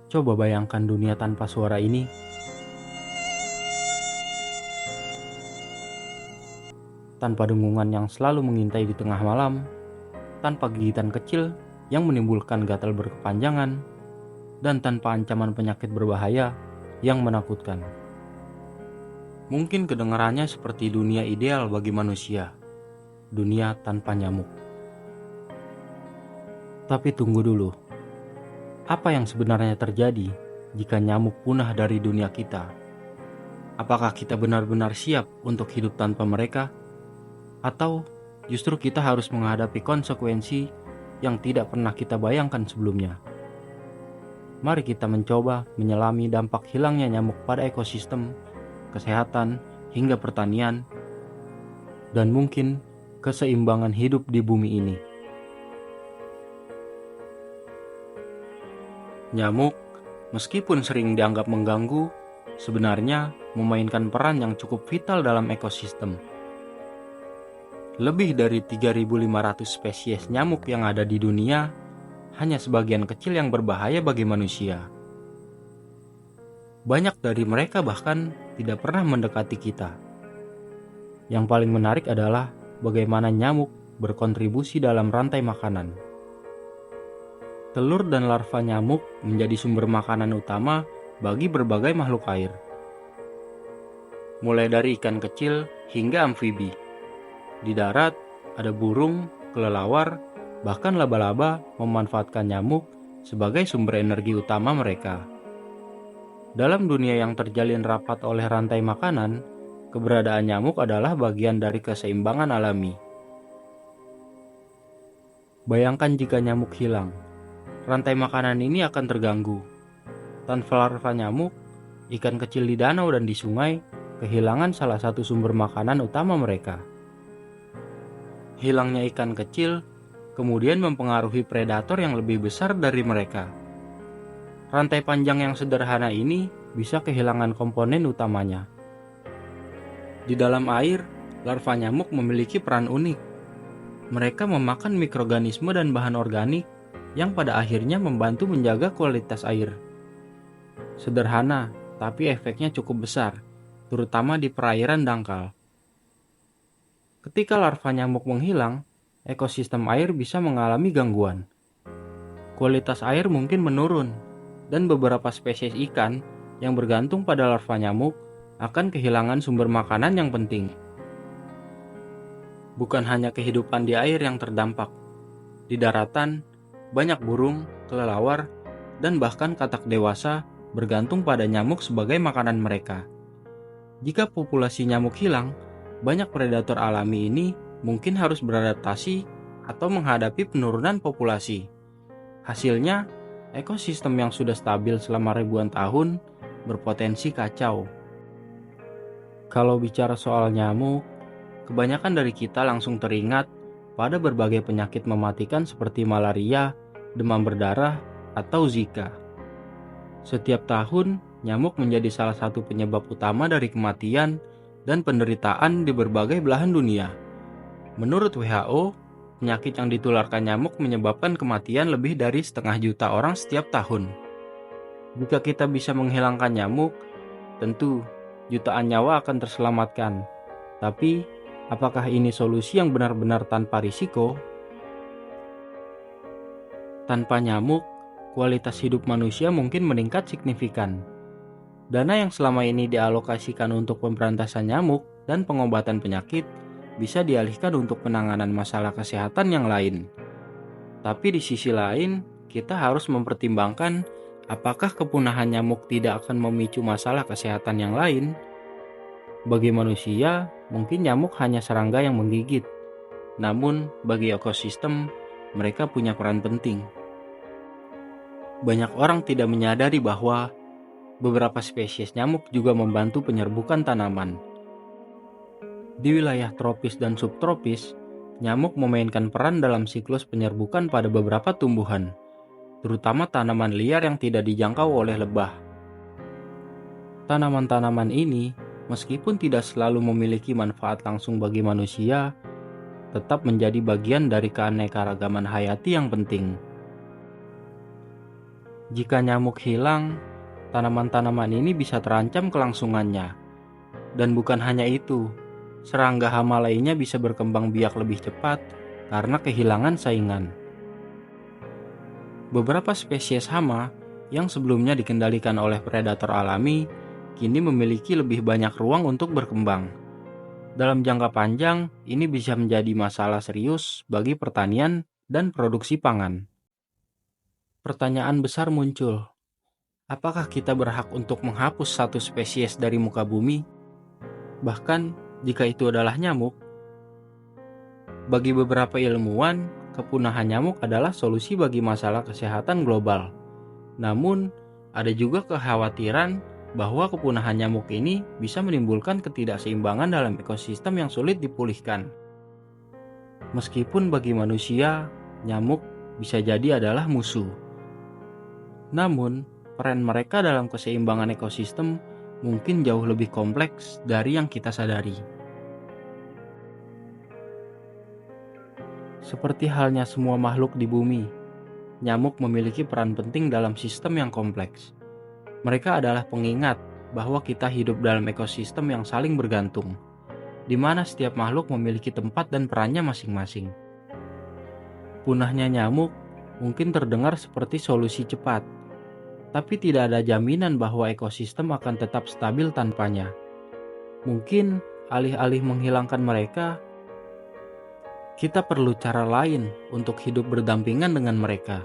Coba bayangkan dunia tanpa suara ini, tanpa dengungan yang selalu mengintai di tengah malam, tanpa gigitan kecil yang menimbulkan gatal berkepanjangan, dan tanpa ancaman penyakit berbahaya yang menakutkan. Mungkin kedengarannya seperti dunia ideal bagi manusia, dunia tanpa nyamuk. Tapi tunggu dulu, apa yang sebenarnya terjadi jika nyamuk punah dari dunia kita? Apakah kita benar-benar siap untuk hidup tanpa mereka? Atau justru kita harus menghadapi konsekuensi yang tidak pernah kita bayangkan sebelumnya? Mari kita mencoba menyelami dampak hilangnya nyamuk pada ekosistem, kesehatan, hingga pertanian, dan mungkin keseimbangan hidup di bumi ini. Nyamuk, meskipun sering dianggap mengganggu, sebenarnya memainkan peran yang cukup vital dalam ekosistem. Lebih dari 3.500 spesies nyamuk yang ada di dunia, hanya sebagian kecil yang berbahaya bagi manusia. Banyak dari mereka bahkan tidak pernah mendekati kita. Yang paling menarik adalah bagaimana nyamuk berkontribusi dalam rantai makanan. Telur dan larva nyamuk menjadi sumber makanan utama bagi berbagai makhluk air. Mulai dari ikan kecil hingga amfibi. Di darat, ada burung, kelelawar, bahkan laba-laba memanfaatkan nyamuk sebagai sumber energi utama mereka. Dalam dunia yang terjalin rapat oleh rantai makanan, keberadaan nyamuk adalah bagian dari keseimbangan alami. Bayangkan jika nyamuk hilang, rantai makanan ini akan terganggu. Tanpa larva nyamuk, ikan kecil di danau dan di sungai kehilangan salah satu sumber makanan utama mereka. Hilangnya ikan kecil kemudian mempengaruhi predator yang lebih besar dari mereka. Rantai panjang yang sederhana ini bisa kehilangan komponen utamanya. Di dalam air, larva nyamuk memiliki peran unik. Mereka memakan mikroorganisme dan bahan organik yang pada akhirnya membantu menjaga kualitas air. Sederhana, tapi efeknya cukup besar, terutama di perairan dangkal. Ketika larva nyamuk menghilang, ekosistem air bisa mengalami gangguan. Kualitas air mungkin menurun, dan beberapa spesies ikan yang bergantung pada larva nyamuk akan kehilangan sumber makanan yang penting. Bukan hanya kehidupan di air yang terdampak. Di daratan, banyak burung, kelelawar, dan bahkan katak dewasa bergantung pada nyamuk sebagai makanan mereka. Jika populasi nyamuk hilang, banyak predator alami ini mungkin harus beradaptasi atau menghadapi penurunan populasi. Hasilnya, ekosistem yang sudah stabil selama ribuan tahun berpotensi kacau. Kalau bicara soal nyamuk, kebanyakan dari kita langsung teringat pada berbagai penyakit mematikan seperti malaria, demam berdarah, atau Zika. Setiap tahun, nyamuk menjadi salah satu penyebab utama dari kematian dan penderitaan di berbagai belahan dunia. Menurut WHO, penyakit yang ditularkan nyamuk menyebabkan kematian lebih dari 500 juta orang setiap tahun. Jika kita bisa menghilangkan nyamuk, tentu jutaan nyawa akan terselamatkan. Tapi, apakah ini solusi yang benar-benar tanpa risiko? Tanpa nyamuk, kualitas hidup manusia mungkin meningkat signifikan. Dana yang selama ini dialokasikan untuk pemberantasan nyamuk dan pengobatan penyakit bisa dialihkan untuk penanganan masalah kesehatan yang lain. Tapi di sisi lain, kita harus mempertimbangkan apakah kepunahan nyamuk tidak akan memicu masalah kesehatan yang lain. Bagi manusia, mungkin nyamuk hanya serangga yang menggigit. Namun, bagi ekosistem, mereka punya peran penting. Banyak orang tidak menyadari bahwa beberapa spesies nyamuk juga membantu penyerbukan tanaman. Di wilayah tropis dan subtropis, nyamuk memainkan peran dalam siklus penyerbukan pada beberapa tumbuhan, terutama tanaman liar yang tidak dijangkau oleh lebah. Tanaman-tanaman ini, meskipun tidak selalu memiliki manfaat langsung bagi manusia, tetap menjadi bagian dari keanekaragaman hayati yang penting. Jika nyamuk hilang, tanaman-tanaman ini bisa terancam kelangsungannya. Dan bukan hanya itu, serangga hama lainnya bisa berkembang biak lebih cepat karena kehilangan saingan. Beberapa spesies hama yang sebelumnya dikendalikan oleh predator alami, kini memiliki lebih banyak ruang untuk berkembang. Dalam jangka panjang, ini bisa menjadi masalah serius bagi pertanian dan produksi pangan. Pertanyaan besar muncul, apakah kita berhak untuk menghapus satu spesies dari muka bumi? Bahkan jika itu adalah nyamuk. Bagi beberapa ilmuwan, kepunahan nyamuk adalah solusi bagi masalah kesehatan global. Namun, ada juga kekhawatiran bahwa kepunahan nyamuk ini bisa menimbulkan ketidakseimbangan dalam ekosistem yang sulit dipulihkan. Meskipun bagi manusia, nyamuk bisa jadi adalah musuh. Namun, peran mereka dalam keseimbangan ekosistem mungkin jauh lebih kompleks dari yang kita sadari. Seperti halnya semua makhluk di bumi, nyamuk memiliki peran penting dalam sistem yang kompleks. Mereka adalah pengingat bahwa kita hidup dalam ekosistem yang saling bergantung, di mana setiap makhluk memiliki tempat dan perannya masing-masing. Punahnya nyamuk mungkin terdengar seperti solusi cepat, tapi tidak ada jaminan bahwa ekosistem akan tetap stabil tanpanya. Mungkin alih-alih menghilangkan mereka, kita perlu cara lain untuk hidup berdampingan dengan mereka.